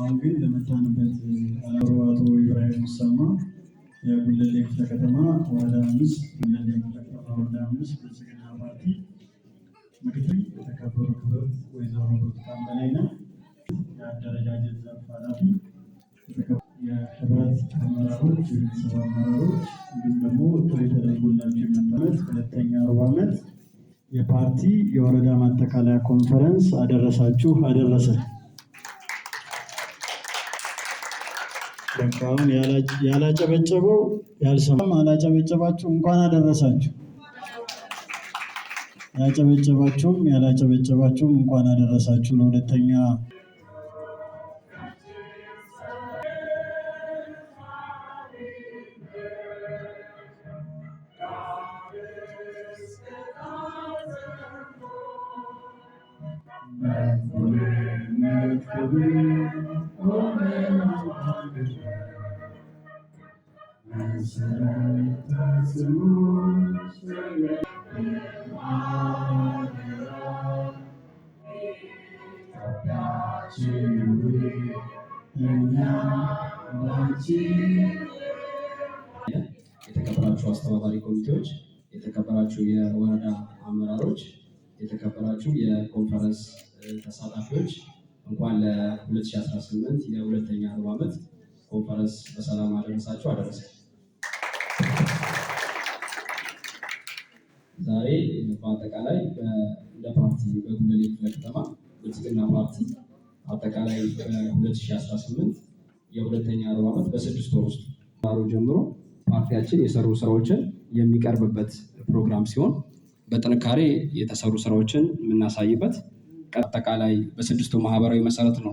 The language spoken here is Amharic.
አሁን ግን ለመጣንበት አቶ ኢብራሂም ሙሰማ የጉለሌ ክፍለ ከተማ ወረዳ 5 ጉለሌ ክፍለ ከተማ ወረዳ 5 ብልጽግና ፓርቲ ምክትል የተከበሩ ክብርት ወይዘሮ ብርቱካን በላይነህ የአደረጃጀት ዘርፍ ኃላፊ፣ የህብረት አመራሮች፣ የቤተሰብ አመራሮች እንዲሁም ደግሞ ጥሪ ተደርጎላቸው የመጣበት ሁለተኛ ሩብ ዓመት የፓርቲ የወረዳ ማጠቃለያ ኮንፈረንስ አደረሳችሁ አደረሰን። በቃውን ያላጨበጨበው ያልሰማም አላጨበጨባችሁ እንኳን አደረሳችሁ። ያላጨበጨባችሁም እንኳን አደረሳችሁ ለሁለተኛ የተከበራችሁ አስተባባሪ ኮሚቴዎች፣ የተከበራችሁ የወረዳ አመራሮች፣ የተከበራችሁ የኮንፈረንስ ተሳታፊዎች እንኳን ለ2018 የሁለተኛ ሩብ ዓመት ኮንፈረንስ በሰላም አደረሳችሁ አደረሰን። ዛሬ በአጠቃላይ እንደ ፓርቲ በጉለሌ ክፍለ ከተማ ብልጽግና ፓርቲ አጠቃላይ በ2018 የሁለተኛ ሩብ ዓመት በ6 ወር ውስጥ ጀምሮ ፓርቲያችን የሰሩ ስራዎችን የሚቀርብበት ፕሮግራም ሲሆን በጥንካሬ የተሰሩ ስራዎችን የምናሳይበት አጠቃላይ በ6ቱ ማህበራዊ መሰረት ነው